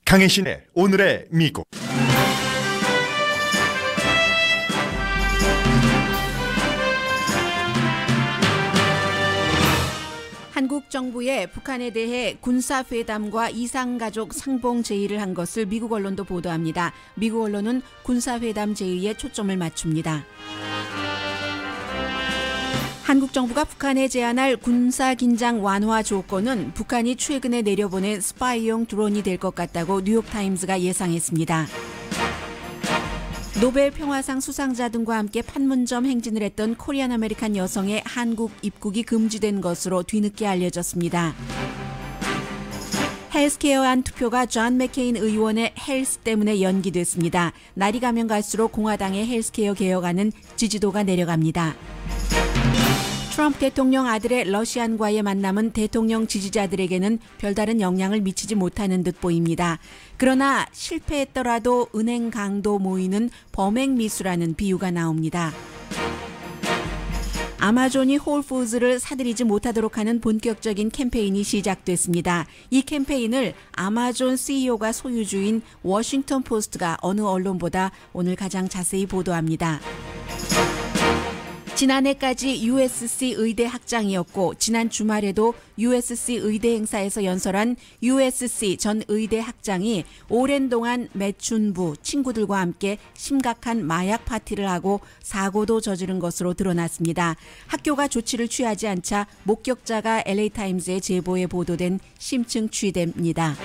강혜신의 오늘의 미국. 한국 정부의 북한에 대해 군사회담과 이산가족 상봉 제의를 한 것을 미국 언론도 보도합니다. 미국 언론은 군사회담 제의에 초점을 맞춥니다. 한국 정부가 북한에 제안할 군사긴장 완화 조건은 북한이 최근에 내려보낸 스파이용 드론이 될 것 같다고 뉴욕타임즈가 예상했습니다. 노벨 평화상 수상자 등과 함께 판문점 행진을 했던 코리안 아메리칸 여성의 한국 입국이 금지된 것으로 뒤늦게 알려졌습니다. 헬스케어 안 투표가 존 맥케인 의원의 헬스 때문에 연기됐습니다. 날이 가면 갈수록 공화당의 헬스케어 개혁안은 지지도가 내려갑니다. 트럼프 대통령 아들의 러시안과의 만남은 대통령 지지자들에게는 별다른 영향을 미치지 못하는 듯 보입니다. 그러나 실패했더라도 은행 강도 모이는 범행 미수라는 비유가 나옵니다. 아마존이 홀푸드를 사들이지 못하도록 하는 본격적인 캠페인이 시작됐습니다. 이 캠페인을 아마존 CEO가 소유주인 워싱턴 포스트가 어느 언론보다 오늘 가장 자세히 보도합니다. 지난해까지 USC 의대 학장이었고 지난 주말에도 USC 의대 행사에서 연설한 USC 전 의대 학장이 오랜 동안 매춘부 친구들과 함께 심각한 마약 파티를 하고 사고도 저지른 것으로 드러났습니다. 학교가 조치를 취하지 않자 목격자가 LA타임즈의 제보에 보도된 심층 취재입니다.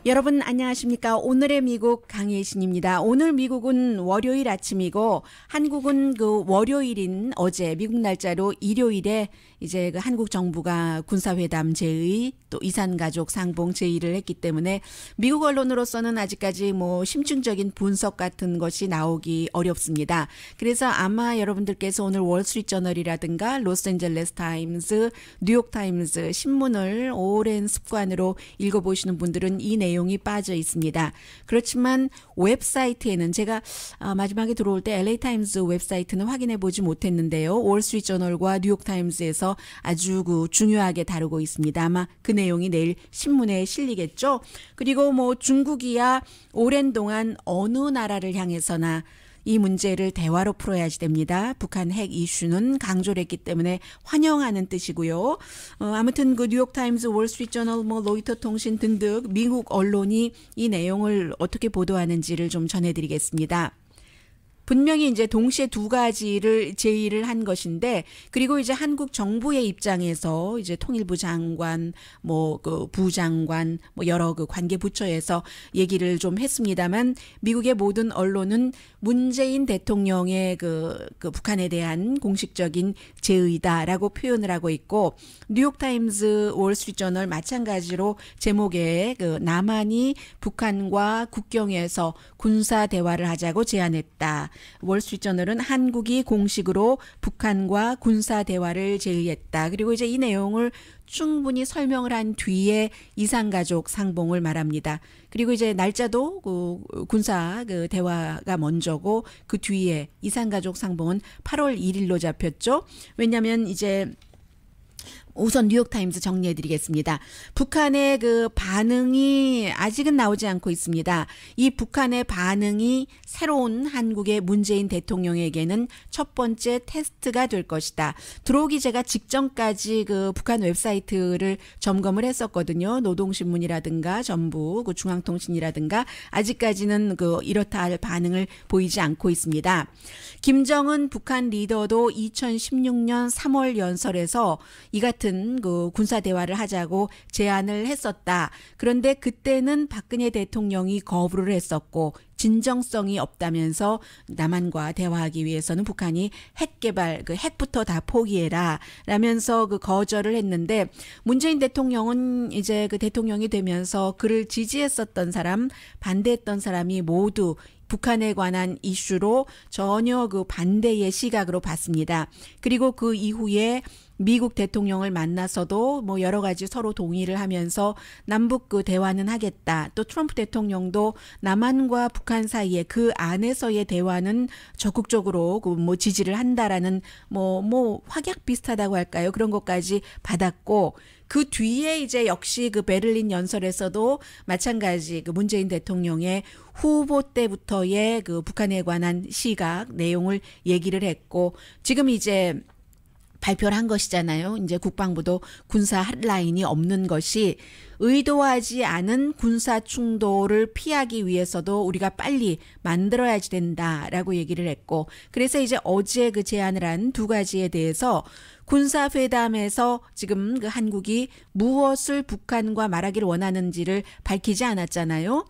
여러분 안녕하십니까? 오늘의 미국 강혜신입니다. 오늘 미국은 월요일 아침이고 한국은 그 월요일인 어제 미국 날짜로 일요일에 이제 그 한국 정부가 군사회담 제의 또 이산가족 상봉 제의를 했기 때문에 미국 언론으로서는 아직까지 뭐 심층적인 분석 같은 것이 나오기 어렵습니다. 그래서 아마 여러분들께서 오늘 월스트리트저널이라든가 로스앤젤레스 타임즈, 뉴욕 타임즈 신문을 오랜 습관으로 읽어보시는 분들은 이 내용이 빠져 있습니다. 그렇지만 웹사이트에는 제가 마지막에 들어올 때 LA타임즈 웹사이트는 확인해 보지 못했는데요. 월스트리트저널과 뉴욕타임즈에서 아주 중요하게 다루고 있습니다. 아마 그 내용이 내일 신문에 실리겠죠. 그리고 뭐 중국이야 오랜 동안 어느 나라를 향해서나 이 문제를 대화로 풀어야지 됩니다. 북한 핵 이슈는 강조를 했기 때문에 환영하는 뜻이고요. 아무튼 그 뉴욕타임즈, 월스트리트저널, 로이터 통신 등등 미국 언론이 이 내용을 어떻게 보도하는지를 좀 전해드리겠습니다. 분명히 이제 동시에 두 가지를 제의를 한 것인데, 그리고 이제 한국 정부의 입장에서 이제 통일부 장관, 그 부장관, 여러 그 관계 부처에서 얘기를 좀 했습니다만, 미국의 모든 언론은 문재인 대통령의 그 북한에 대한 공식적인 제의다라고 표현을 하고 있고, 뉴욕타임즈, 월스트리트저널 마찬가지로 제목에 그 남한이 북한과 국경에서 군사 대화를 하자고 제안했다. 월스트리트저널은 한국이 공식으로 북한과 군사 대화를 제의했다. 그리고 이제 이 내용을 충분히 설명을 한 뒤에 이산가족 상봉을 말합니다. 그리고 이제 날짜도 군사 대화가 먼저고 그 뒤에 이산가족 상봉은 8월 1일로 잡혔죠. 왜냐하면 이제 우선 뉴욕타임즈 정리해드리겠습니다. 북한의 그 반응이 아직은 나오지 않고 있습니다. 이 북한의 반응이 새로운 한국의 문재인 대통령에게는 첫 번째 테스트가 될 것이다. 들어오기 제가 직전까지 그 북한 웹사이트를 점검을 했었거든요. 노동신문이라든가 전부 중앙통신이라든가 아직까지는 이렇다 할 반응을 보이지 않고 있습니다. 김정은 북한 리더도 2016년 3월 연설에서 이 같은 군사 대화를 하자고 제안을 했었다. 그런데 그때는 박근혜 대통령이 거부를 했었고 진정성이 없다면서 남한과 대화하기 위해서는 북한이 핵 개발, 핵부터 다 포기해라 라면서 거절을 했는데, 문재인 대통령은 이제 대통령이 되면서 그를 지지했었던 사람, 반대했던 사람이 모두 북한에 관한 이슈로 전혀 반대의 시각으로 봤습니다. 그리고 그 이후에 미국 대통령을 만나서도 여러 가지 서로 동의를 하면서 남북 대화는 하겠다. 또 트럼프 대통령도 남한과 북한 사이에 그 안에서의 대화는 적극적으로 지지를 한다라는 확약 비슷하다고 할까요? 그런 것까지 받았고, 그 뒤에 이제 역시 그 베를린 연설에서도 마찬가지 그 문재인 대통령의 후보 때부터의 그 북한에 관한 시각 내용을 얘기를 했고 지금 이제 발표를 한 것이잖아요. 이제 국방부도 군사 핫라인이 없는 것이 의도하지 않은 군사 충돌을 피하기 위해서도 우리가 빨리 만들어야지 된다라고 얘기를 했고 그래서 이제 어제 그 제안을 한 두 가지에 대해서 군사회담에서 지금 그 한국이 무엇을 북한과 말하기를 원하는지를 밝히지 않았잖아요.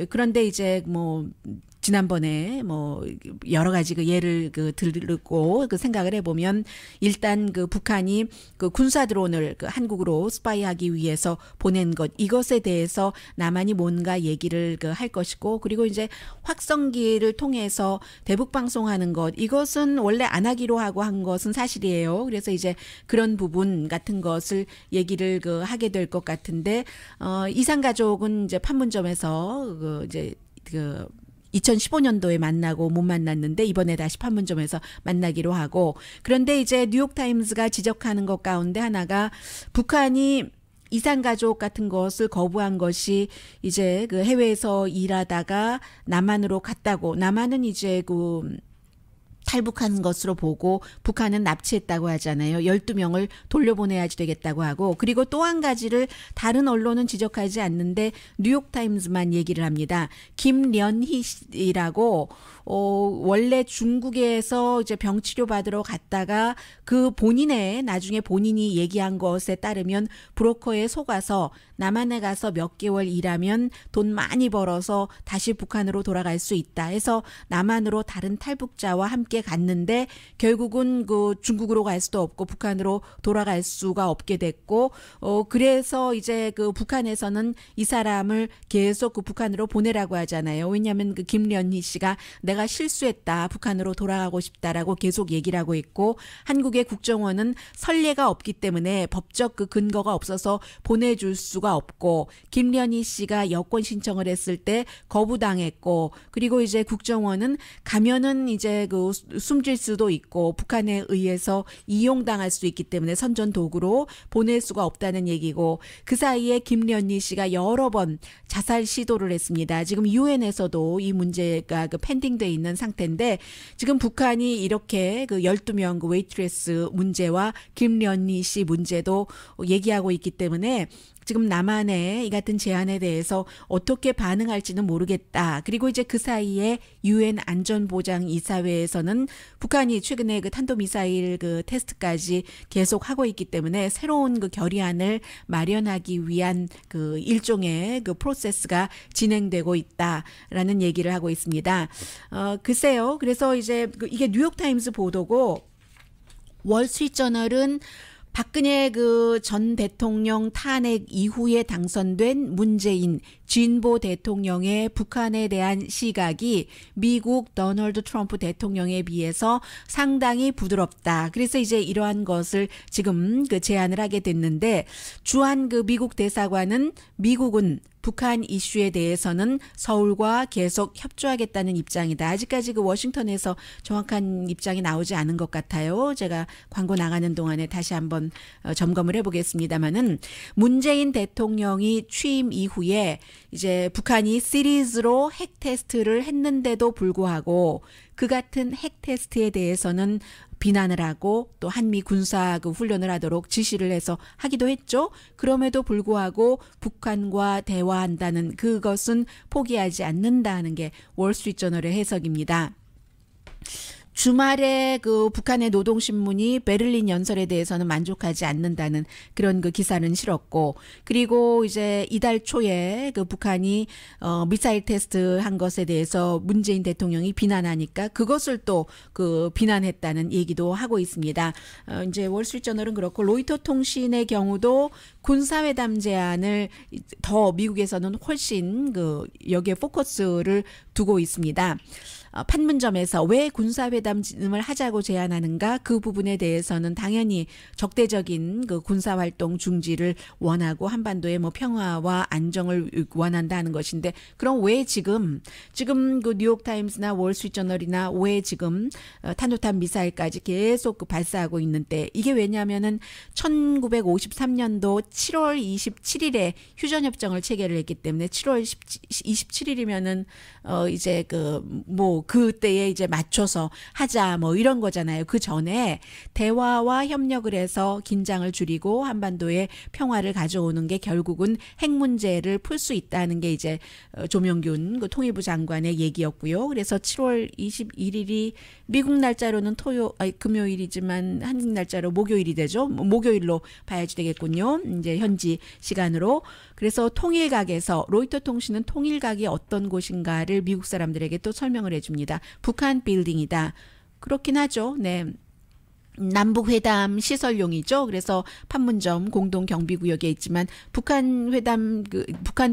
그런데 이제 뭐 지난번에 뭐 여러 가지 그 예를 그 들고 그 생각을 해보면 일단 그 북한이 그 군사 드론을 그 한국으로 스파이하기 위해서 보낸 것 이것에 대해서 남한이 뭔가 얘기를 그 할 것이고 그리고 이제 확성기를 통해서 대북 방송하는 것 이것은 원래 안 하기로 하고 한 것은 사실이에요. 그래서 이제 그런 부분 같은 것을 얘기를 그 하게 될 것 같은데 이산가족은 이제 판문점에서 그 이제 그 2015년도에 만나고 못 만났는데 이번에 다시 판문점에서 만나기로 하고 그런데 이제 뉴욕타임스가 지적하는 것 가운데 하나가 북한이 이산가족 같은 것을 거부한 것이 이제 그 해외에서 일하다가 남한으로 갔다고 남한은 이제 그 탈북한 것으로 보고 북한은 납치했다고 하잖아요. 12명을 돌려보내야지 되겠다고 하고 그리고 또 한 가지를 다른 언론은 지적하지 않는데 뉴욕타임스만 얘기를 합니다. 김련희 씨라고 원래 중국에서 이제 병치료 받으러 갔다가 그 나중에 본인이 얘기한 것에 따르면 브로커에 속아서 남한에 가서 몇 개월 일하면 돈 많이 벌어서 다시 북한으로 돌아갈 수 있다 해서 남한으로 다른 탈북자와 함께 갔는데 결국은 그 중국으로 갈 수도 없고 북한으로 돌아갈 수가 없게 됐고 그래서 이제 그 북한에서는 이 사람을 계속 그 북한으로 보내라고 하잖아요. 왜냐하면 그 김련희 씨가 내가 실수했다. 북한으로 돌아가고 싶다라고 계속 얘기를 하고 있고 한국의 국정원은 선례가 없기 때문에 법적 그 근거가 없어서 보내줄 수가 없고 김련희 씨가 여권 신청을 했을 때 거부당했고 그리고 이제 국정원은 가면은 이제 그 숨질 수도 있고 북한에 의해서 이용당할 수 있기 때문에 선전 도구로 보낼 수가 없다는 얘기고 그 사이에 김련희 씨가 여러 번 자살 시도를 했습니다. 지금 유엔에서도 이 문제가 그 펜딩돼 있는 상태인데 지금 북한이 이렇게 그 12명 그 웨이트레스 문제와 김련희 씨 문제도 얘기하고 있기 때문에 지금 남한의 이 같은 제안에 대해서 어떻게 반응할지는 모르겠다. 그리고 이제 그 사이에 유엔 안전보장이사회에서는 북한이 최근에 그 탄도미사일 그 테스트까지 계속 하고 있기 때문에 새로운 그 결의안을 마련하기 위한 그 일종의 그 프로세스가 진행되고 있다라는 얘기를 하고 있습니다. 글쎄요. 그래서 이제 이게 뉴욕타임스 보도고 월스트리트저널은 박근혜 그 전 대통령 탄핵 이후에 당선된 문재인 진보 대통령의 북한에 대한 시각이 미국 도널드 트럼프 대통령에 비해서 상당히 부드럽다. 그래서 이제 이러한 것을 지금 그 제안을 하게 됐는데 주한 그 미국 대사관은 미국은 북한 이슈에 대해서는 서울과 계속 협조하겠다는 입장이다. 아직까지 그 워싱턴에서 정확한 입장이 나오지 않은 것 같아요. 제가 광고 나가는 동안에 다시 한번 점검을 해보겠습니다만은 문재인 대통령이 취임 이후에 이제 북한이 시리즈로 핵 테스트를 했는데도 불구하고 그 같은 핵 테스트에 대해서는 비난을 하고 또 한미 군사 그 훈련을 하도록 지시를 해서 하기도 했죠. 그럼에도 불구하고 북한과 대화한다는 그것은 포기하지 않는다는 게 월스트리트저널의 해석입니다. 주말에 그 북한의 노동신문이 베를린 연설에 대해서는 만족하지 않는다는 그런 그 기사는 실었고 그리고 이제 이달 초에 그 북한이 미사일 테스트 한 것에 대해서 문재인 대통령이 비난하니까 그것을 또 그 비난했다는 얘기도 하고 있습니다. 이제 월스트리트저널은 그렇고 로이터 통신의 경우도 군사회담 제안을 더 미국에서는 훨씬 그 여기에 포커스를 두고 있습니다. 판문점에서 왜 군사회담을 하자고 제안하는가 그 부분에 대해서는 당연히 적대적인 그 군사활동 중지를 원하고 한반도의 뭐 평화와 안정을 원한다는 것인데 그럼 왜 지금 그 뉴욕타임스나 월스트리트저널이나 왜 지금 탄도탄 미사일까지 계속 그 발사하고 있는 때 이게 왜냐하면은 1953년도 7월 27일에 휴전협정을 체결을 했기 때문에 7월 27일이면은 이제 그때에 이제 맞춰서 하자 뭐 이런 거잖아요. 그 전에 대화와 협력을 해서 긴장을 줄이고 한반도에 평화를 가져오는 게 결국은 핵 문제를 풀 수 있다는 게 이제 조명균 그 통일부 장관의 얘기였고요. 그래서 7월 21일이 미국 날짜로는 금요일이지만 한국 날짜로 목요일이 되죠. 목요일로 봐야지 되겠군요. 이제 현지 시간으로. 그래서 통일각에서 로이터 통신은 통일각이 어떤 곳인가를 미국 사람들에게 또 설명을 해줍니다. 북한 빌딩이다. 그렇긴 하죠. 네. 남북회담 시설용이죠. 그래서 판문점 공동경비구역에 있지만 북한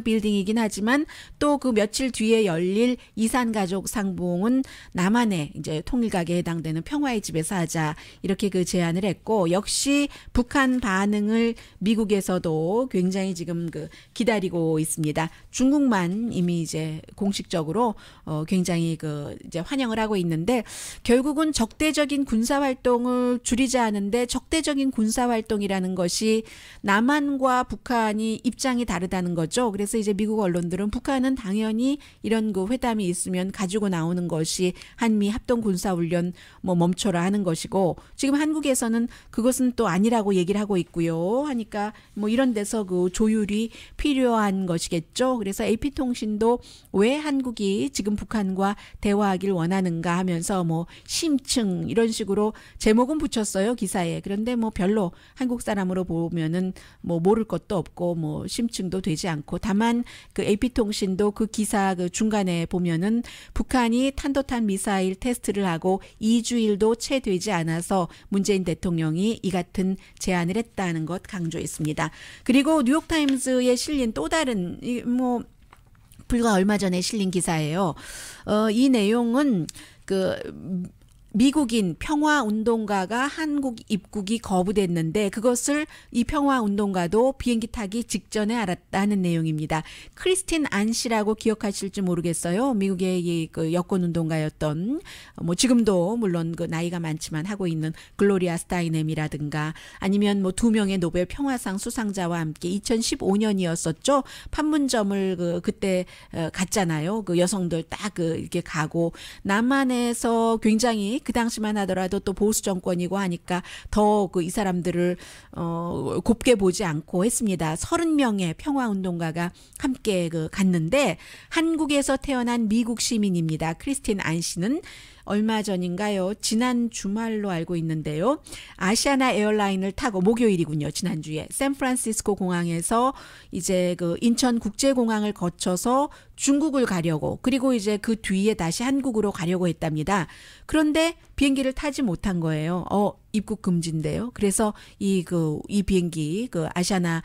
빌딩이긴 하지만 또 그 며칠 뒤에 열릴 이산가족 상봉은 남한의 이제 통일각에 해당되는 평화의 집에서 하자 이렇게 그 제안을 했고 역시 북한 반응을 미국에서도 굉장히 지금 기다리고 있습니다. 중국만 이미 이제 공식적으로 굉장히 이제 환영을 하고 있는데 결국은 적대적인 군사 활동을 줄이자 하는데 적대적인 군사활동이라는 것이 남한과 북한이 입장이 다르다는 거죠. 그래서 이제 미국 언론들은 북한은 당연히 이런 그 회담이 있으면 가지고 나오는 것이 한미 합동군사훈련 뭐 멈춰라 하는 것이고 지금 한국에서는 그것은 또 아니라고 얘기를 하고 있고요. 하니까 뭐 이런 데서 그 조율이 필요한 것이겠죠. 그래서 AP통신도 왜 한국이 지금 북한과 대화하길 원하는가 하면서 뭐 심층 이런 식으로 제목은 붙였어요 기사에. 그런데 뭐 별로 한국 사람으로 보면은 뭐 모를 것도 없고 뭐 심층도 되지 않고 다만 그 AP통신도 그 기사 그 중간에 보면은 북한이 탄도탄 미사일 테스트를 하고 2주일도 채 되지 않아서 문재인 대통령이 이 같은 제안을 했다는 것 강조했습니다. 그리고 뉴욕타임스에 실린 또 다른 뭐 불과 얼마 전에 실린 기사예요. 이 내용은 미국인 평화운동가가 한국 입국이 거부됐는데 그것을 이 평화운동가도 비행기 타기 직전에 알았다는 내용입니다. 크리스틴 안 씨라고 기억하실지 모르겠어요. 미국의 그 여권운동가였던 뭐 지금도 물론 그 나이가 많지만 하고 있는 글로리아 스타이넴이라든가 아니면 뭐 2명의 노벨 평화상 수상자와 함께 2015년이었었죠. 판문점을 그때 갔잖아요. 그 여성들 딱 이렇게 가고 남한에서 굉장히 그 당시만 하더라도 또 보수 정권이고 하니까 더 이 사람들을 곱게 보지 않고 했습니다. 30명의 평화운동가가 함께 갔는데 한국에서 태어난 미국 시민입니다. 크리스틴 안 씨는 얼마 전인가요? 지난 주말로 알고 있는데요. 아시아나 에어라인을 타고 목요일이군요. 지난주에 샌프란시스코 공항에서 이제 인천 국제공항을 거쳐서 중국을 가려고 그리고 이제 그 뒤에 다시 한국으로 가려고 했답니다. 그런데 비행기를 타지 못한 거예요. 입국 금지인데요. 그래서 이 비행기 아시아나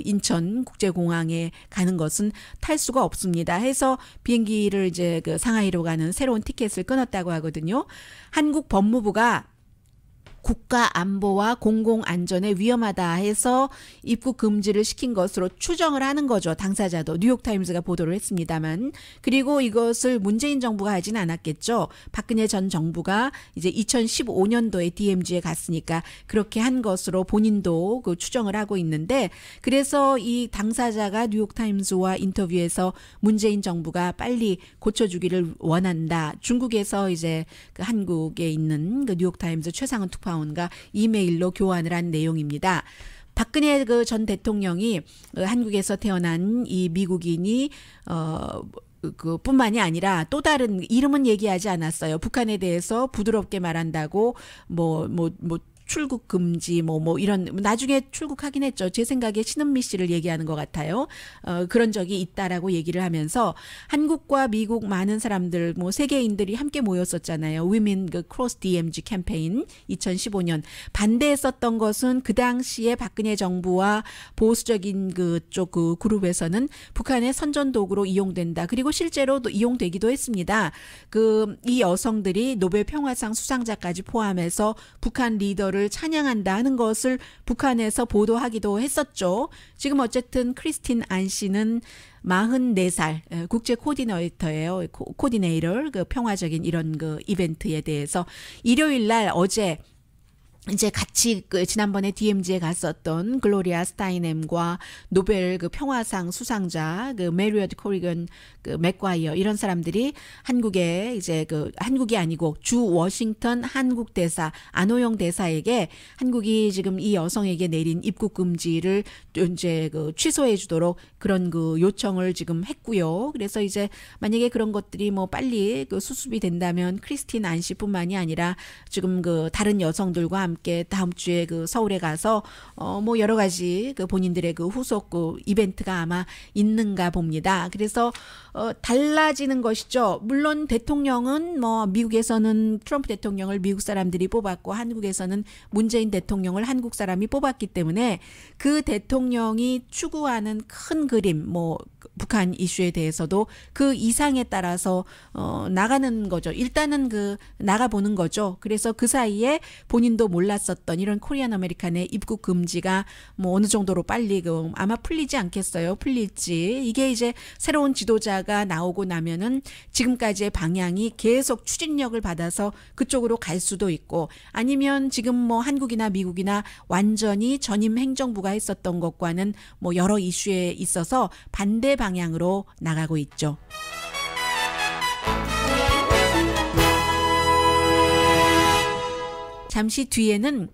인천 국제공항에 가는 것은 탈 수가 없습니다. 해서 비행기를 이제 상하이로 가는 새로운 티켓을 끊었다고 하거든요. 한국 법무부가 국가 안보와 공공 안전에 위험하다 해서 입국 금지를 시킨 것으로 추정을 하는 거죠. 당사자도 뉴욕타임스가 보도를 했습니다만. 그리고 이것을 문재인 정부가 하진 않았겠죠. 박근혜 전 정부가 이제 2015년도에 DMZ에 갔으니까 그렇게 한 것으로 본인도 추정을 하고 있는데 그래서 이 당사자가 뉴욕타임스와 인터뷰에서 문재인 정부가 빨리 고쳐주기를 원한다. 중국에서 이제 한국에 있는 뉴욕타임스 최상은 특파원과 이메일로 교환을 한 내용입니다. 박근혜 전 대통령이 한국에서 태어난 이 미국인이 뿐만이 아니라 또 다른 이름은 얘기하지 않았어요. 북한에 대해서 부드럽게 말한다고 출국 금지 뭐 이런 나중에 출국하긴 했죠. 제 생각에 신은미 씨를 얘기하는 것 같아요. 그런 적이 있다라고 얘기를 하면서 한국과 미국 많은 사람들 뭐 세계인들이 함께 모였었잖아요. Women Cross DMZ 캠페인 2015년 반대했었던 것은 그 당시에 박근혜 정부와 보수적인 그쪽 그 그룹에서는 북한의 선전도구로 이용된다. 그리고 실제로도 이용되기도 했습니다. 이 여성들이 노벨 평화상 수상자까지 포함해서 북한 리더를 찬양한다 하는 것을 북한에서 보도하기도 했었죠. 지금 어쨌든 크리스틴 안 씨는 44살 국제 코디네이터예요. 코디네이터 그 평화적인 이런 그 이벤트에 대해서 일요일 날 어제 이제 같이 지난번에 DMZ에 갔었던 글로리아 스타이넴과 노벨 그 평화상 수상자 메리어트 코리건 맥과이어 이런 사람들이 한국에 이제 한국이 아니고 주 워싱턴 한국 대사 안호영 대사에게 한국이 지금 이 여성에게 내린 입국 금지를 이제 취소해 주도록 그런 요청을 지금 했고요. 그래서 이제 만약에 그런 것들이 뭐 빨리 수습이 된다면 크리스틴 안 씨뿐만이 아니라 지금 다른 여성들과 함께 다음 주에 서울에 가서 뭐 여러 가지 본인들의 후속 이벤트가 아마 있는가 봅니다. 그래서 달라지는 것이죠. 물론 대통령은 뭐 미국에서는 트럼프 대통령을 미국 사람들이 뽑았고 한국에서는 문재인 대통령을 한국 사람이 뽑았기 때문에 그 대통령이 추구하는 큰 그림 뭐 북한 이슈에 대해서도 그 이상에 따라서 나가는 거죠. 일단은 나가보는 거죠. 그래서 그 사이에 본인도 몰랐었던 이런 코리안 아메리칸의 입국 금지가 뭐 어느 정도로 빨리 아마 풀리지 않겠어요. 풀릴지. 이게 이제 새로운 지도자가 나오고 나면은 지금까지의 방향이 계속 추진력을 받아서 그쪽으로 갈 수도 있고 아니면 지금 뭐 한국이나 미국이나 완전히 전임 행정부가 했었던 것과는 뭐 여러 이슈에 있어서 반대 방향으로 나가고 있죠. 잠시 뒤에는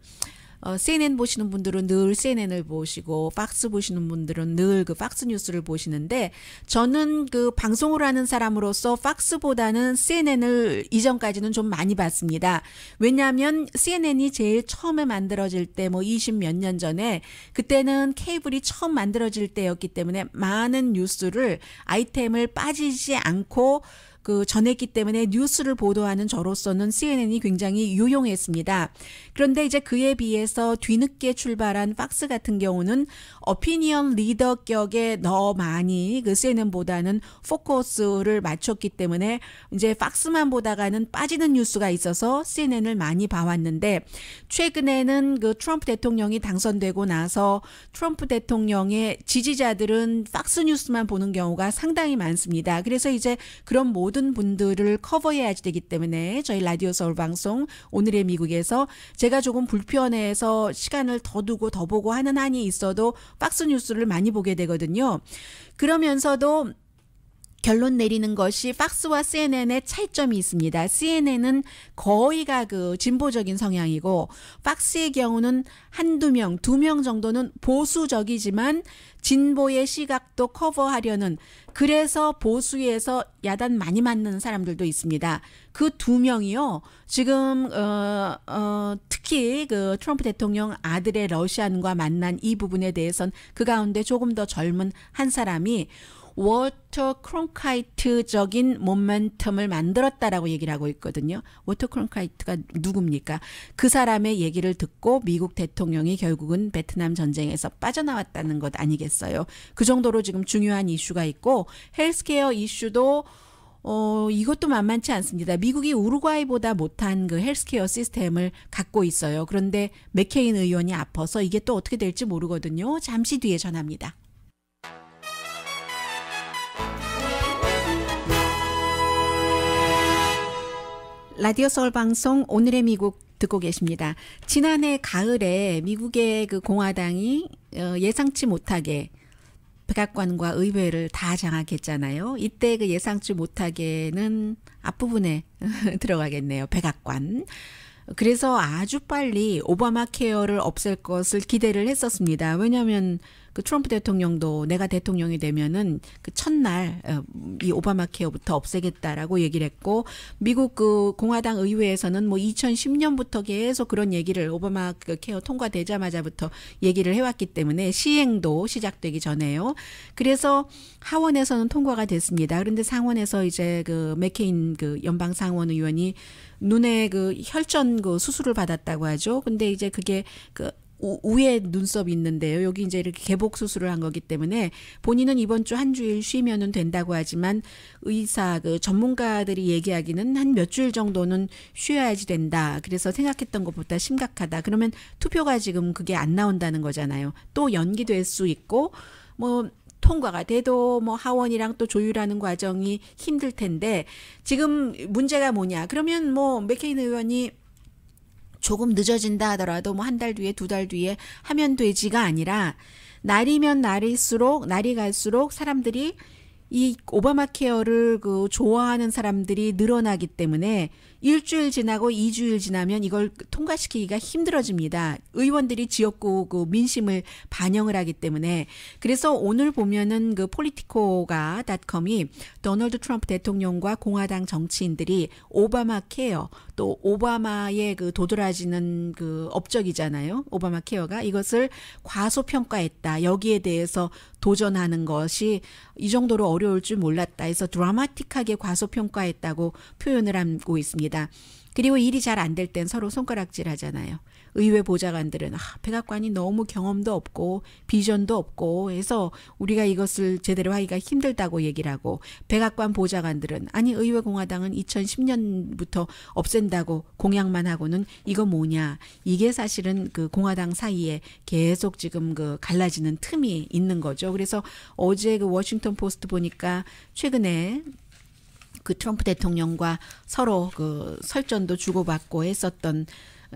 CNN 보시는 분들은 늘 CNN을 보시고 팍스 보시는 분들은 늘 팍스 뉴스를 보시는데 저는 방송을 하는 사람으로서 팍스보다는 CNN을 이전까지는 좀 많이 봤습니다. 왜냐하면 CNN이 제일 처음에 만들어질 때 뭐 20몇 년 전에 그때는 케이블이 처음 만들어질 때였기 때문에 많은 뉴스를 아이템을 빠지지 않고 전했기 때문에 뉴스를 보도하는 저로서는 CNN이 굉장히 유용했습니다. 그런데 이제 그에 비해서 뒤늦게 출발한 팍스 같은 경우는 오피니언 리더 격에 더 많이 CNN보다는 포커스를 맞췄기 때문에 이제 팍스만 보다가는 빠지는 뉴스가 있어서 CNN을 많이 봐왔는데 최근에는 트럼프 대통령이 당선되고 나서 트럼프 대통령의 지지자들은 팍스 뉴스만 보는 경우가 상당히 많습니다. 그래서 이제 그런 모든 분들을 커버해야 되기 때문에 저희 라디오 서울 방송 오늘의 미국에서 제가 조금 불편해서 시간을 더 두고 더 보고 하는 한이 있어도 팍스 뉴스를 많이 보게 되거든요. 그러면서도 결론 내리는 것이 팍스와 CNN의 차이점이 있습니다. CNN은 거의가 진보적인 성향이고 팍스의 경우는 한두 명, 2명 정도는 보수적이지만 진보의 시각도 커버하려는 그래서 보수에서 야단 많이 맞는 사람들도 있습니다. 그 2명이요. 지금 특히 트럼프 대통령 아들의 러시안과 만난 이 부분에 대해선 그 가운데 조금 더 젊은 한 사람이 워터 크론카이트적인 모멘텀을 만들었다라고 얘기를 하고 있거든요. 워터 크론카이트가 누굽니까? 그 사람의 얘기를 듣고 미국 대통령이 결국은 베트남 전쟁에서 빠져나왔다는 것 아니겠어요? 그 정도로 지금 중요한 이슈가 있고 헬스케어 이슈도 이것도 만만치 않습니다. 미국이 우루과이보다 못한 헬스케어 시스템을 갖고 있어요. 그런데 맥케인 의원이 아파서 이게 또 어떻게 될지 모르거든요. 잠시 뒤에 전합니다. 라디오 서울 방송 오늘의 미국 듣고 계십니다. 지난해 가을에 미국의 공화당이 예상치 못하게 백악관과 의회를 다 장악했잖아요. 이때 예상치 못하게는 앞부분에 들어가겠네요. 백악관. 그래서 아주 빨리 오바마 케어를 없앨 것을 기대를 했었습니다. 왜냐하면 그 트럼프 대통령도 내가 대통령이 되면은 그 첫날 이 오바마 케어부터 없애겠다라고 얘기를 했고, 미국 그 공화당 의회에서는 뭐 2010년부터 계속 그런 얘기를 오바마 그 케어 통과되자마자부터 얘기를 해왔기 때문에 시행도 시작되기 전에요. 그래서 하원에서는 통과가 됐습니다. 그런데 상원에서 이제 그 맥케인 그 연방 상원 의원이 눈에 그 혈전 그 수술을 받았다고 하죠. 근데 이제 그게 그 우에 눈썹이 있는데요. 여기 이제 이렇게 개복 수술을 한 거기 때문에 본인은 이번 주 한 주일 쉬면은 된다고 하지만 의사 그 전문가들이 얘기하기는 한 몇 주일 정도는 쉬어야지 된다. 그래서 생각했던 것보다 심각하다. 그러면 투표가 지금 그게 안 나온다는 거잖아요. 또 연기될 수 있고 뭐 통과가 돼도 뭐 하원이랑 또 조율하는 과정이 힘들 텐데 지금 문제가 뭐냐? 그러면 뭐 맥케인 의원이 조금 늦어진다 하더라도 뭐 한 달 뒤에 두 달 뒤에 하면 되지가 아니라 날이면 날이 갈수록 사람들이 이 오바마 케어를 그 좋아하는 사람들이 늘어나기 때문에 일주일 지나고 2주일 지나면 이걸 통과시키기가 힘들어집니다. 의원들이 지역구 그 민심을 반영을 하기 때문에. 그래서 오늘 보면은 그 폴리티코가 닷컴이 도널드 트럼프 대통령과 공화당 정치인들이 오바마 케어 또 오바마의 그 도드라지는 그 업적이잖아요. 오바마 케어가 이것을 과소평가했다. 여기에 대해서 도전하는 것이 이 정도로 어려울 줄 몰랐다 해서 드라마틱하게 과소평가했다고 표현을 하고 있습니다. 그리고 일이 잘 안 될 땐 서로 손가락질 하잖아요. 의회 보좌관들은 백악관이 너무 경험도 없고 비전도 없고 해서 우리가 이것을 제대로 하기가 힘들다고 얘기를 하고, 백악관 보좌관들은 아니 의회 공화당은 2010년부터 없앤다고 공약만 하고는 이거 뭐냐. 이게 사실은 그 공화당 사이에 계속 지금 그 갈라지는 틈이 있는 거죠. 그래서 어제 그 워싱턴 포스트 보니까 최근에 그 트럼프 대통령과 서로 그 설전도 주고받고 했었던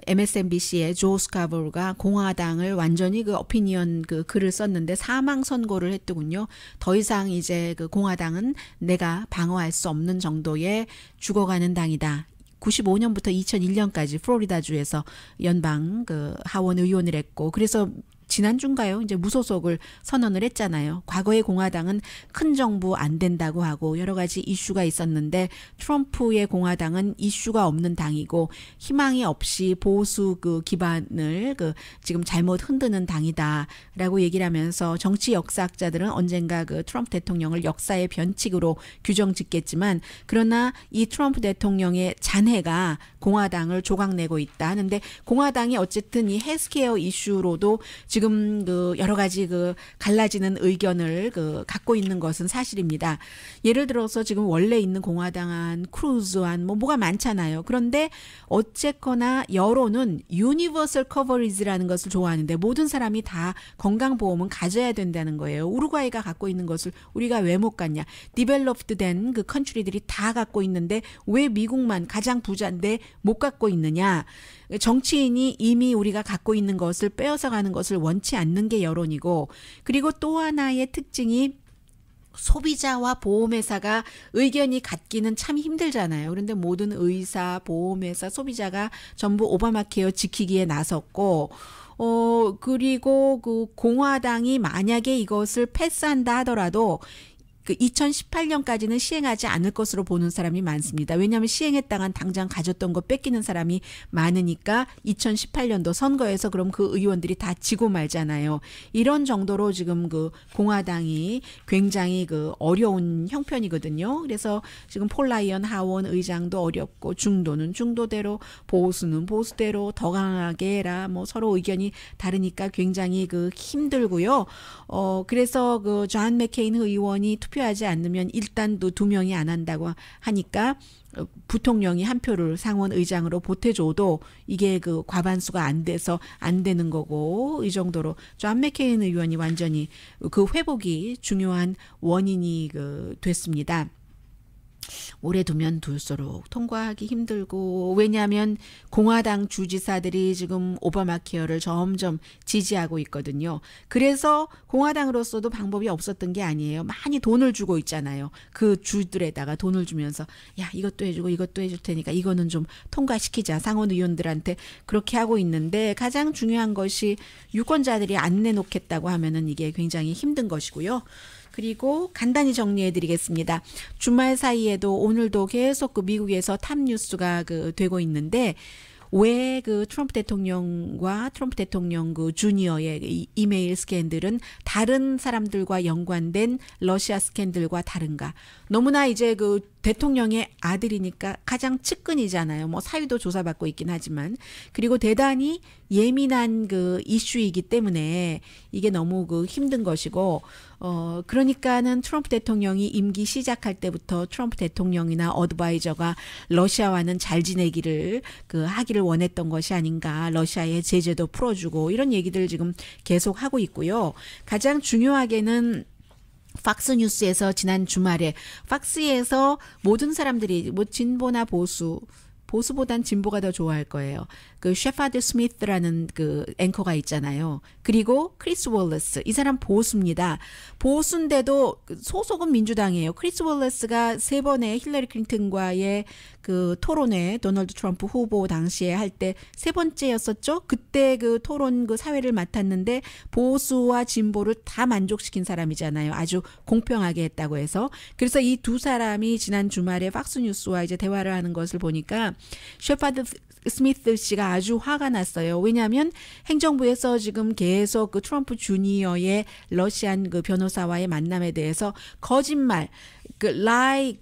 MSNBC의 조 스카버가 공화당을 완전히 그 오피니언 그 글을 썼는데 사망 선고를 했더군요. 더 이상 이제 그 공화당은 내가 방어할 수 없는 정도의 죽어가는 당이다. 95년부터 2001년까지 플로리다주에서 연방 그 하원 의원을 했고, 그래서 지난주인가요? 이제 무소속을 선언을 했잖아요. 과거의 공화당은 큰 정부 안 된다고 하고 여러 가지 이슈가 있었는데 트럼프의 공화당은 이슈가 없는 당이고 희망이 없이 보수 그 기반을 그 지금 잘못 흔드는 당이다라고 얘기를 하면서 정치 역사학자들은 언젠가 그 트럼프 대통령을 역사의 변칙으로 규정짓겠지만, 그러나 이 트럼프 대통령의 잔해가 공화당을 조각내고 있다 하는데, 공화당이 어쨌든 이 헬스케어 이슈로도 지금 그 여러 가지 그 갈라지는 의견을 그 갖고 있는 것은 사실입니다. 예를 들어서 지금 원래 있는 공화당안, 크루즈안 뭐가 많잖아요. 그런데 어쨌거나 여론은 유니버설 커버리지라는 것을 좋아하는데 모든 사람이 다 건강보험은 가져야 된다는 거예요. 우루과이가 갖고 있는 것을 우리가 왜 못 갖냐. 디벨롭드 된 그 컨트리들이 다 갖고 있는데 왜 미국만 가장 부자인데 못 갖고 있느냐. 정치인이 이미 우리가 갖고 있는 것을 빼앗아 가는 것을 원치 않는 게 여론이고, 그리고 또 하나의 특징이 소비자와 보험회사가 의견이 같기는 참 힘들잖아요. 그런데 모든 의사, 보험회사, 소비자가 전부 오바마 케어 지키기에 나섰고, 그리고 그 공화당이 만약에 이것을 패스한다 하더라도 그 2018년까지는 시행하지 않을 것으로 보는 사람이 많습니다. 왜냐하면 시행했다간 당장 가졌던 거 뺏기는 사람이 많으니까 2018년도 선거에서 그럼 그 의원들이 다 지고 말잖아요. 이런 정도로 지금 그 공화당이 굉장히 그 어려운 형편이거든요. 그래서 지금 폴 라이언 하원 의장도 어렵고, 중도는 중도대로, 보수는 보수대로 더 강하게 해라. 뭐 서로 의견이 다르니까 굉장히 그 힘들고요. 그래서 그 존 맥케인 의원이 투표하지 않으면 일단 두 명이 안 한다고 하니까 부통령이 한 표를 상원 의장으로 보태줘도 이게 그 과반수가 안 돼서 안 되는 거고, 이 정도로 존 맥케인 의원이 완전히 그 회복이 중요한 원인이 그 됐습니다. 오래 두면 둘수록 통과하기 힘들고, 왜냐하면 공화당 주지사들이 지금 오바마 케어를 점점 지지하고 있거든요. 그래서 공화당으로서도 방법이 없었던 게 아니에요. 많이 돈을 주고 있잖아요. 그 주들에다가 돈을 주면서 야, 이것도 해주고 이것도 해줄 테니까 이거는 좀 통과시키자, 상원 의원들한테 그렇게 하고 있는데, 가장 중요한 것이 유권자들이 안 내놓겠다고 하면은 이게 굉장히 힘든 것이고요. 그리고 간단히 정리해 드리겠습니다. 주말 사이에도 오늘도 계속 그 미국에서 탑 뉴스가 되고 있는데, 왜 그 트럼프 대통령과 트럼프 대통령 그 주니어의 이메일 스캔들은 다른 사람들과 연관된 러시아 스캔들과 다른가? 너무나 이제 그 대통령의 아들이니까 가장 측근이잖아요. 뭐 사위도 조사받고 있긴 하지만, 그리고 대단히 예민한 그 이슈이기 때문에 이게 너무 그 힘든 것이고, 그러니까는 트럼프 대통령이 임기 시작할 때부터 트럼프 대통령이나 어드바이저가 러시아와는 잘 지내기를 하기를 원했던 것이 아닌가. 러시아의 제재도 풀어주고 이런 얘기들 지금 계속 하고 있고요. 가장 중요하게는 팍스 뉴스에서 지난 주말에, 팍스에서 모든 사람들이 뭐 진보나 보수보단 진보가 더 좋아할 거예요. 그 셰파드 스미스라는 그 앵커가 있잖아요. 그리고 크리스 월러스, 이 사람 보수입니다. 보수인데도 소속은 민주당이에요. 크리스 월러스가 3번의 힐러리 클린턴과의 그 토론회, 도널드 트럼프 후보 당시에 할 때 3번째였었죠. 그때 그 토론 그 사회를 맡았는데 보수와 진보를 다 만족시킨 사람이잖아요. 아주 공평하게 했다고 해서. 그래서 이 두 사람이 지난 주말에 팍스뉴스와 이제 대화를 하는 것을 보니까 셰파드 스미스 씨가 아주 화가 났어요. 왜냐하면 행정부에서 지금 계속 그 트럼프 주니어의 러시안 그 변호사와의 만남에 대해서 거짓말, lie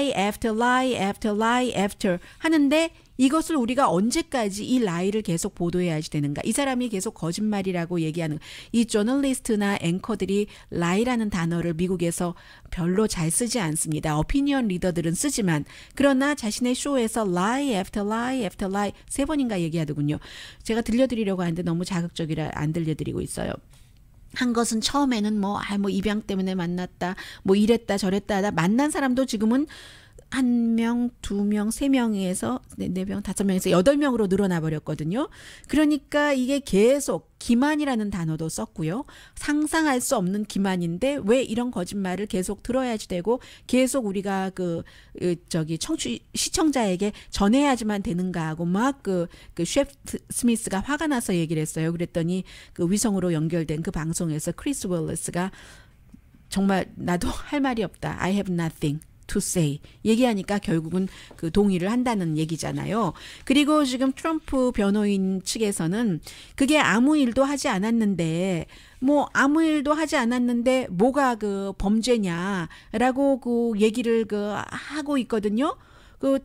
after lie after lie after 하는데, 이것을 우리가 언제까지 이 라이를 계속 보도해야지 되는가? 이 사람이 계속 거짓말이라고 얘기하는, 이 저널리스트나 앵커들이 라이라는 단어를 미국에서 별로 잘 쓰지 않습니다. 오피니언 리더들은 쓰지만, 그러나 자신의 쇼에서 lie after lie after lie 3번인가 얘기하더군요. 제가 들려드리려고 하는데 너무 자극적이라 안 들려드리고 있어요. 한 것은 처음에는 뭐 입양 때문에 만났다, 뭐 이랬다 저랬다 하다, 만난 사람도 지금은 1명, 2명, 3명에서 4명, 5명에서 8명으로 늘어나 버렸거든요. 그러니까 이게 계속 기만이라는 단어도 썼고요. 상상할 수 없는 기만인데 왜 이런 거짓말을 계속 들어야지 되고 계속 우리가 시청자에게 전해야지만 되는가 하고 막 셰프 스미스가 화가 나서 얘기를 했어요. 그랬더니 그 위성으로 연결된 그 방송에서 크리스 월러스가 정말 나도 할 말이 없다. I have nothing to say 얘기하니까 결국은 그 동의를 한다는 얘기잖아요. 그리고 지금 트럼프 변호인 측에서는 그게 아무 일도 하지 않았는데, 아무 일도 하지 않았는데 뭐가 그 범죄냐라고 그 얘기를 하고 있거든요.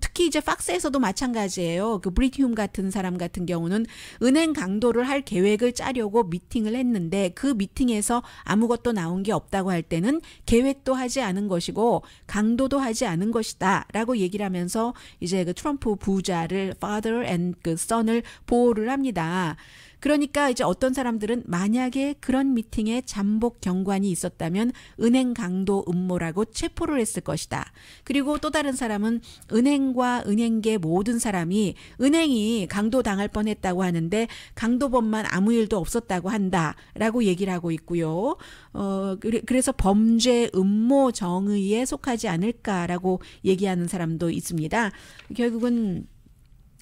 특히 이제 팍스에서도 마찬가지예요. 브리티 흉 같은 사람 같은 경우는 은행 강도를 할 계획을 짜려고 미팅을 했는데, 그 미팅에서 아무것도 나온 게 없다고 할 때는 계획도 하지 않은 것이고 강도도 하지 않은 것이다라고 얘기를 하면서 이제 그 트럼프 부자를 father and 그 son을 보호를 합니다. 그러니까 이제 어떤 사람들은 만약에 그런 미팅에 잠복 경관이 있었다면 은행 강도 음모라고 체포를 했을 것이다. 그리고 또 다른 사람은 은행과 은행계 모든 사람이 은행이 강도 당할 뻔했다고 하는데 강도범만 아무 일도 없었다고 한다라고 얘기를 하고 있고요. 그래서 범죄 음모 정의에 속하지 않을까라고 얘기하는 사람도 있습니다. 결국은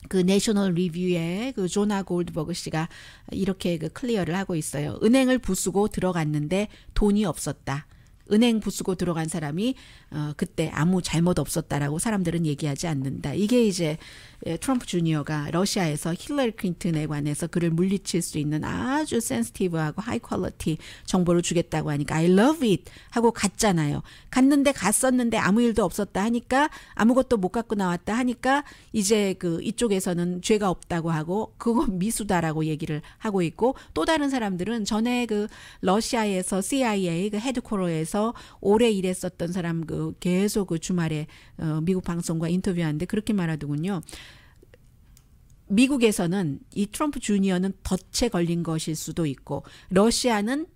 그 내셔널 리뷰의 그 조나 골드버그 씨가 이렇게 클리어를 하고 있어요. 은행을 부수고 들어갔는데 돈이 없었다. 은행 부수고 들어간 사람이 그때 아무 잘못 없었다라고 사람들은 얘기하지 않는다. 이게 이제 트럼프 주니어가 러시아에서 힐러리 클린턴에 관해서 그를 물리칠 수 있는 아주 센시티브하고 하이 퀄리티 정보를 주겠다고 하니까 I love it 하고 갔잖아요. 갔었는데 아무 일도 없었다 하니까, 아무것도 못 갖고 나왔다 하니까 이제 이쪽에서는 죄가 없다고 하고 그건 미수다라고 얘기를 하고 있고, 또 다른 사람들은 전에 러시아에서 CIA 헤드쿼터에서 오래 일했었던 사람 계속 주말에 미국 방송과 인터뷰하는데 그렇게 말하더군요. 미국에서는 이 트럼프 주니어는 덫에 걸린 것일 수도 있고, 러시아는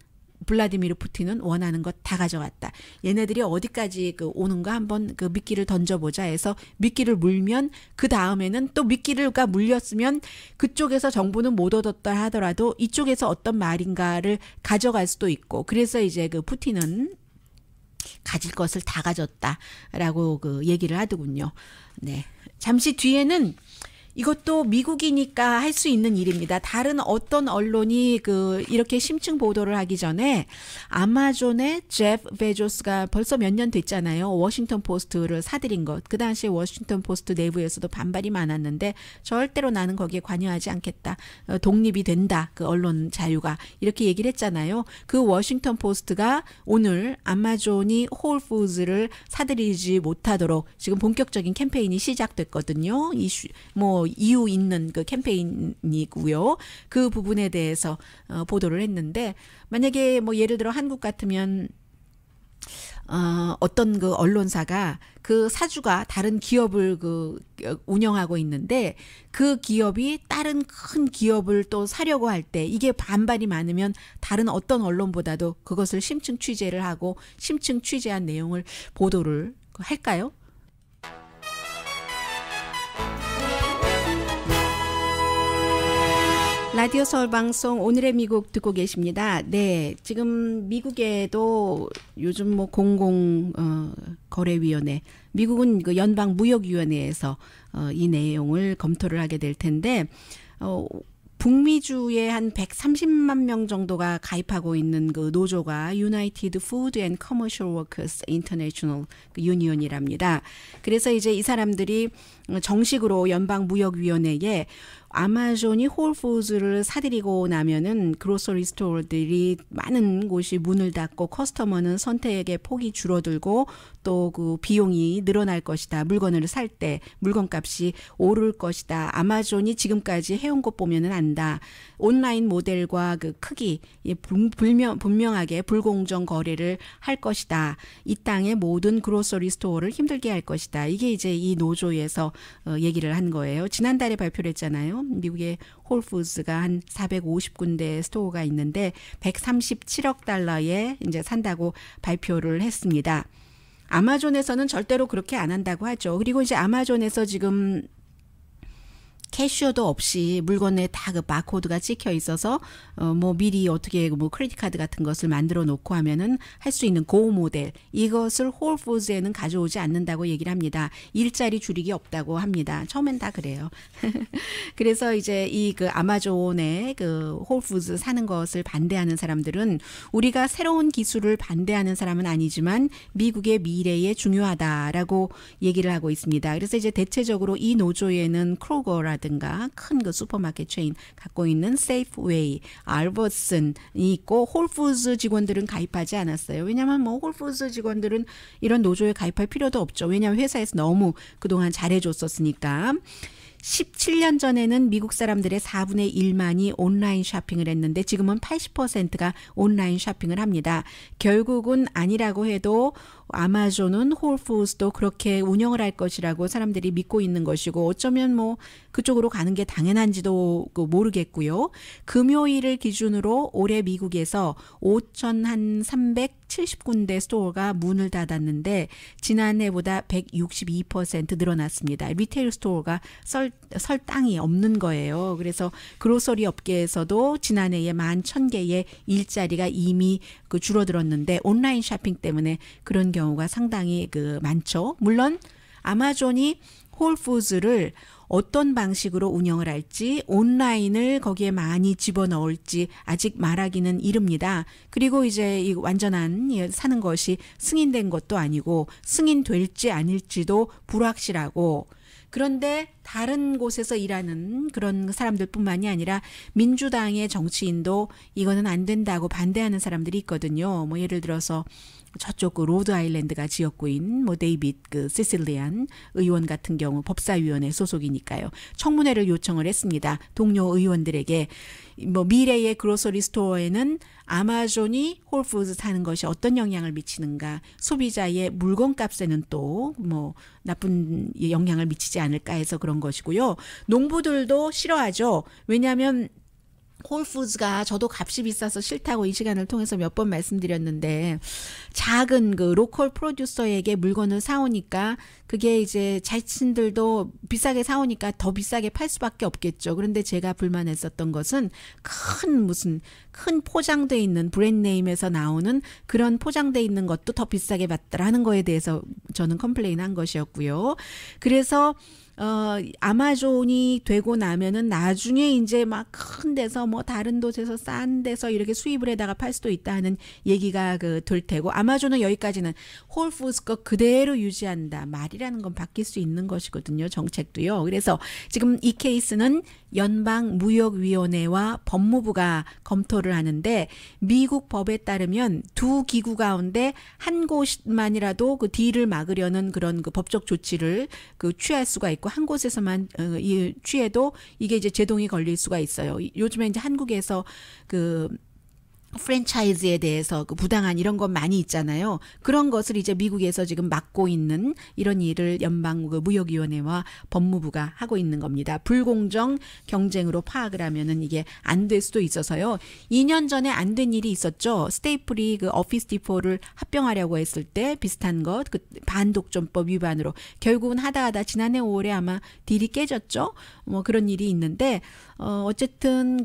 블라디미르 푸틴은 원하는 것 다 가져갔다. 얘네들이 어디까지 오는가 한번 미끼를 던져보자 해서 미끼를 물면 그 다음에는 또 미끼가 물렸으면 그쪽에서 정보는 못 얻었다 하더라도 이쪽에서 어떤 말인가를 가져갈 수도 있고 그래서 이제 푸틴은 가질 것을 다 가졌다라고 얘기를 하더군요. 네. 잠시 뒤에는 이것도 미국이니까 할 수 있는 일입니다. 다른 어떤 언론이 이렇게 심층 보도를 하기 전에 아마존의 제프 베조스가 벌써 몇 년 됐잖아요. 워싱턴 포스트를 사들인 것. 그 당시에 워싱턴 포스트 내부에서도 반발이 많았는데 절대로 나는 거기에 관여하지 않겠다. 독립이 된다. 언론 자유가. 이렇게 얘기를 했잖아요. 그 워싱턴 포스트가 오늘 아마존이 홀푸드를 사들이지 못하도록 지금 본격적인 캠페인이 시작됐거든요. 이유 있는 캠페인이고요. 그 부분에 대해서 보도를 했는데 만약에 예를 들어 한국 같으면 어떤 언론사가 그 사주가 다른 기업을 운영하고 있는데 그 기업이 다른 큰 기업을 또 사려고 할 때 이게 반발이 많으면 다른 어떤 언론보다도 그것을 심층 취재를 하고 심층 취재한 내용을 보도를 할까요? 라디오 서울 방송 오늘의 미국 듣고 계십니다. 네, 지금 미국에도 요즘 공공 거래위원회, 미국은 연방 무역위원회에서 이 내용을 검토를 하게 될 텐데 북미주에 한 130만 명 정도가 가입하고 있는 노조가 United Food and Commercial Workers International Union이랍니다. 그래서 이제 이 사람들이 정식으로 연방무역위원회에 아마존이 홀푸드를 사들이고 나면은 그로서리 스토어들이 많은 곳이 문을 닫고 커스터머는 선택의 폭이 줄어들고 또 비용이 늘어날 것이다. 물건을 살 때 물건값이 오를 것이다. 아마존이 지금까지 해온 것 보면은 안다. 온라인 모델과 크기 분명하게 불공정 거래를 할 것이다. 이 땅의 모든 그로서리 스토어를 힘들게 할 것이다. 이게 이제 이 노조에서 얘기를 한 거예요. 지난달에 발표를 했잖아요. 미국의 홀푸드가 한 450군데 스토어가 있는데 137억 달러에 이제 산다고 발표를 했습니다. 아마존에서는 절대로 그렇게 안 한다고 하죠. 그리고 이제 아마존에서 지금 캐셔도 없이 물건에 다 바코드가 찍혀 있어서 미리 어떻게 크레딧 카드 같은 것을 만들어 놓고 하면은 할 수 있는 고 모델 이것을 홀푸드에는 가져오지 않는다고 얘기를 합니다. 일자리 줄이기 없다고 합니다. 처음엔 다 그래요. 그래서 이제 이 아마존의 홀푸드 사는 것을 반대하는 사람들은 우리가 새로운 기술을 반대하는 사람은 아니지만 미국의 미래에 중요하다라고 얘기를 하고 있습니다. 그래서 이제 대체적으로 이 노조에는 크로거라 든가 큰 슈퍼마켓 체인 갖고 있는 세이프웨이, 알버슨이 있고 홀푸드 직원들은 가입하지 않았어요. 왜냐하면 홀푸드 직원들은 이런 노조에 가입할 필요도 없죠. 왜냐하면 회사에서 너무 그동안 잘해줬었으니까. 17년 전에는 미국 사람들의 4분의 1만이 온라인 쇼핑을 했는데 지금은 80%가 온라인 쇼핑을 합니다. 결국은 아니라고 해도 아마존은 홀푸드도 그렇게 운영을 할 것이라고 사람들이 믿고 있는 것이고 어쩌면 그쪽으로 가는 게 당연한지도 모르겠고요. 금요일을 기준으로 올해 미국에서 5,370군데 스토어가 문을 닫았는데 지난해보다 162% 늘어났습니다. 리테일 스토어가 설 땅이 없는 거예요. 그래서 그로서리 업계에서도 지난해에 11,000개의 일자리가 이미 줄어들었는데 온라인 쇼핑 때문에 그런 경우가 상당히 많죠. 물론 아마존이 홀푸드를 어떤 방식으로 운영을 할지 온라인을 거기에 많이 집어넣을지 아직 말하기는 이릅니다. 그리고 이제 이 완전한 사는 것이 승인된 것도 아니고 승인될지 아닐지도 불확실하고 그런데 다른 곳에서 일하는 그런 사람들뿐만이 아니라 민주당의 정치인도 이거는 안 된다고 반대하는 사람들이 있거든요. 예를 들어서 저쪽 로드 아일랜드가 지역구인 데이빗 시실리안 의원 같은 경우 법사위원회 소속이니까요. 청문회를 요청을 했습니다. 동료 의원들에게 미래의 그로서리 스토어에는 아마존이 홀푸드 사는 것이 어떤 영향을 미치는가, 소비자의 물건값에는 또 나쁜 영향을 미치지 않을까 해서 그런 것이고요. 농부들도 싫어하죠. 왜냐하면 홀푸드가 저도 값이 비싸서 싫다고 이 시간을 통해서 몇 번 말씀드렸는데 작은 그 로컬 프로듀서에게 물건을 사오니까 그게 이제 자신들도 비싸게 사오니까 더 비싸게 팔 수밖에 없겠죠. 그런데 제가 불만했었던 것은 무슨 큰 포장돼 있는 브랜드네임에서 나오는 그런 포장돼 있는 것도 더 비싸게 받더라는 거에 대해서 저는 컴플레인한 것이었고요. 그래서 아마존이 되고 나면은 나중에 이제 막 큰 데서 뭐 다른 곳에서 싼 데서 이렇게 수입을 해다가 팔 수도 있다 하는 얘기가 될 테고 아마존은 여기까지는 홀푸드 거 그대로 유지한다. 말이라는 건 바뀔 수 있는 것이거든요. 정책도요. 그래서 지금 이 케이스는 연방무역위원회와 법무부가 검토를 하는데 미국 법에 따르면 두 기구 가운데 한 곳만이라도 그 딜을 막으려는 그런 그 법적 조치를 취할 수가 있고 한 곳에서만 취해도 이게 이제 제동이 걸릴 수가 있어요. 요즘에 이제 한국에서 프랜차이즈에 대해서 부당한 이런 것 많이 있잖아요. 그런 것을 이제 미국에서 지금 막고 있는 이런 일을 연방무역위원회와 법무부가 하고 있는 겁니다. 불공정 경쟁으로 파악을 하면은 이게 안 될 수도 있어서요. 2년 전에 안 된 일이 있었죠. 스테이플이 오피스 디포를 합병하려고 했을 때 비슷한 것, 반독점법 위반으로 결국은 하다 지난해 5월에 아마 딜이 깨졌죠. 뭐 그런 일이 있는데 어쨌든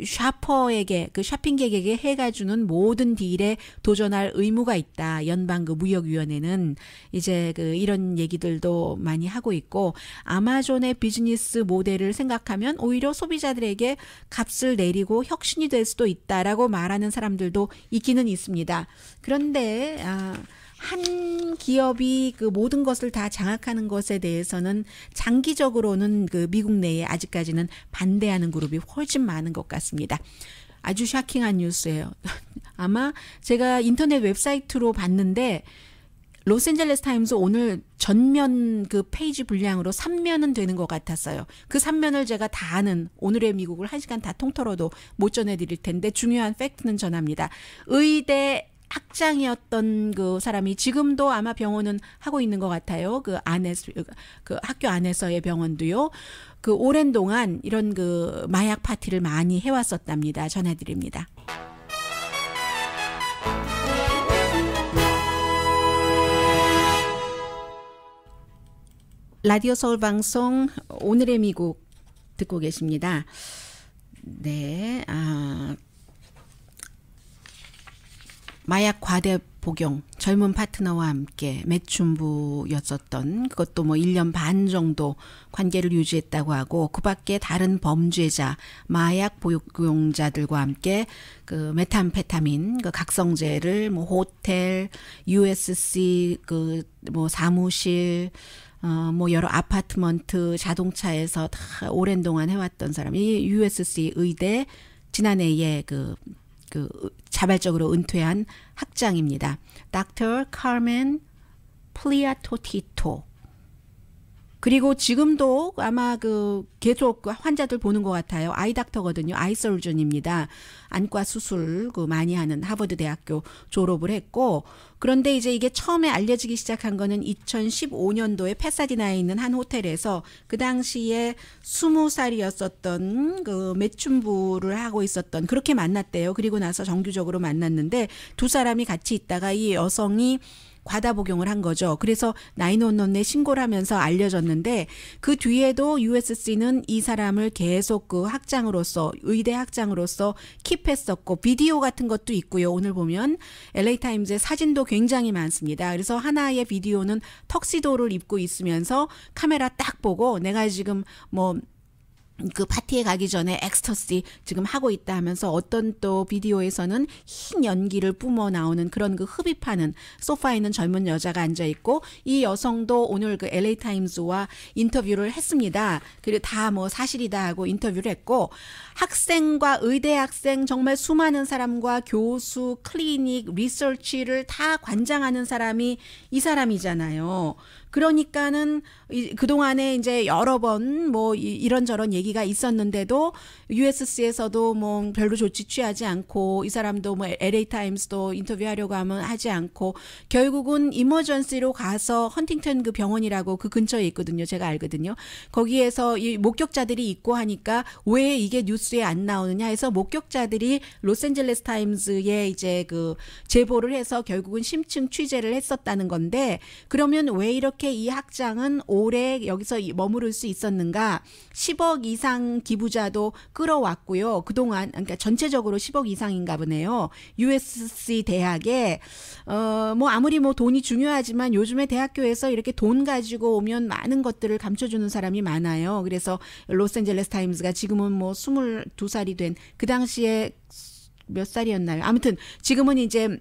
샤퍼에게 쇼핑객에게 해가 주는 모든 딜에 도전할 의무가 있다. 연방 무역위원회는 이제 이런 얘기들도 많이 하고 있고 아마존의 비즈니스 모델을 생각하면 오히려 소비자들에게 값을 내리고 혁신이 될 수도 있다라고 말하는 사람들도 있기는 있습니다. 그런데 한 기업이 모든 것을 다 장악하는 것에 대해서는 장기적으로는 미국 내에 아직까지는 반대하는 그룹이 훨씬 많은 것 같습니다. 아주 샤킹한 뉴스예요. 아마 제가 인터넷 웹사이트로 봤는데 로스앤젤레스 타임스 오늘 전면 페이지 분량으로 3면은 되는 것 같았어요. 그 3면을 제가 다 아는 오늘의 미국을 1시간 다 통틀어도 못 전해드릴 텐데 중요한 팩트는 전합니다. 의대 학장이었던 사람이 지금도 아마 병원은 하고 있는 것 같아요. 학교 안에서의 병원도요. 오랜 동안 이런 마약 파티를 많이 해왔었답니다. 전해드립니다. 라디오 서울 방송 오늘의 미국 듣고 계십니다. 네, 마약 과대 복용, 젊은 파트너와 함께 매춘부였었던 그것도 1년 반 정도 관계를 유지했다고 하고 그 밖에 다른 범죄자, 마약 복용자들과 함께 메탐페타민, 각성제를 호텔, USC, 사무실, 여러 아파트먼트, 자동차에서 다 오랜 동안 해왔던 사람이 USC 의대 지난해에 자발적으로 은퇴한 학장입니다. 닥터 카멘 플리아토티토. 그리고 지금도 아마 계속 환자들 보는 것 같아요. 아이닥터거든요. 아이서전입니다. 안과 수술 많이 하는 하버드 대학교 졸업을 했고 그런데 이제 이게 처음에 알려지기 시작한 거는 2015년도에 패사디나에 있는 한 호텔에서 그 당시에 20살이었었던 매춘부를 하고 있었던 그렇게 만났대요. 그리고 나서 정규적으로 만났는데 두 사람이 같이 있다가 이 여성이 과다 복용을 한 거죠. 그래서 911에 신고를 하면서 알려졌는데 그 뒤에도 USC는 이 사람을 계속 학장으로서 의대 학장으로서 킵했었고 비디오 같은 것도 있고요. 오늘 보면 LA 타임즈의 사진도 굉장히 많습니다. 그래서 하나의 비디오는 턱시도를 입고 있으면서 카메라 딱 보고 내가 지금 파티에 가기 전에 엑스터시 지금 하고 있다 하면서 어떤 또 비디오에서는 흰 연기를 뿜어 나오는 그런 흡입하는 소파에 있는 젊은 여자가 앉아 있고 이 여성도 오늘 LA 타임즈와 인터뷰를 했습니다. 그리고 다 사실이다 하고 인터뷰를 했고 학생과 의대 학생 정말 수많은 사람과 교수, 클리닉, 리서치를 다 관장하는 사람이 이 사람이잖아요. 그러니까는 그동안에 이제 여러 번 뭐 이런저런 얘기가 있었는데도 USC에서도 뭐 별로 조치 취하지 않고 이 사람도 뭐 LA 타임스도 인터뷰하려고 하면 하지 않고 결국은 이머전시로 가서 헌팅턴 그 병원이라고 그 근처에 있거든요. 제가 알거든요. 거기에서 이 목격자들이 있고 하니까 왜 이게 뉴스에 안 나오느냐 해서 목격자들이 로스앤젤레스 타임즈에 이제 그 제보를 해서 결국은 심층 취재를 했었다는 건데 그러면 왜 이렇게 이 학장은 오래 여기서 머무를 수 있었는가? 10억 이상 기부자도 끌어왔고요. 그동안 그러니까 전체적으로 10억 이상인가 보네요. USC 대학에 뭐 아무리 뭐 돈이 중요하지만 요즘에 대학교에서 이렇게 돈 가지고 오면 많은 것들을 감춰주는 사람이 많아요. 그래서 로스앤젤레스 타임즈가 지금은 뭐 22살이 된 그 당시에 몇 살이었나요? 아무튼 지금은 이제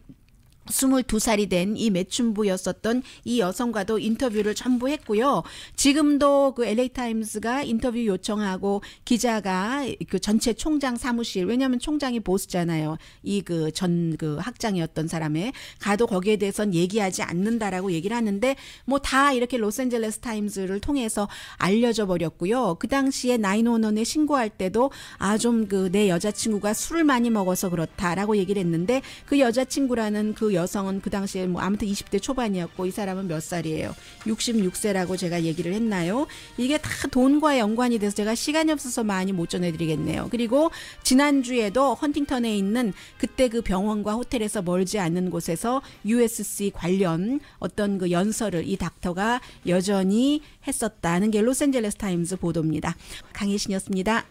22살이 된 이 매춘부였었던 이 여성과도 인터뷰를 전부 했고요. 지금도 그 LA 타임스가 인터뷰 요청하고 기자가 그 전체 총장 사무실, 왜냐하면 총장이 보스잖아요. 이 그 전 그 학장이었던 사람의 가도 거기에 대해서는 얘기하지 않는다라고 얘기를 하는데 뭐 다 이렇게 로스앤젤레스 타임스를 통해서 알려져 버렸고요. 그 당시에 911에 신고할 때도 좀 그 내 여자친구가 술을 많이 먹어서 그렇다라고 얘기를 했는데 그 여자친구라는 그 여성은 그 당시에 뭐 아무튼 20대 초반이었고 이 사람은 몇 살이에요? 66세라고 제가 얘기를 했나요? 이게 다 돈과 연관이 돼서 제가 시간이 없어서 많이 못 전해드리겠네요. 그리고 지난주에도 헌팅턴에 있는 그때 그 병원과 호텔에서 멀지 않는 곳에서 USC 관련 어떤 그 연설을 이 닥터가 여전히 했었다는 게 로스앤젤레스 타임즈 보도입니다. 강혜신이었습니다.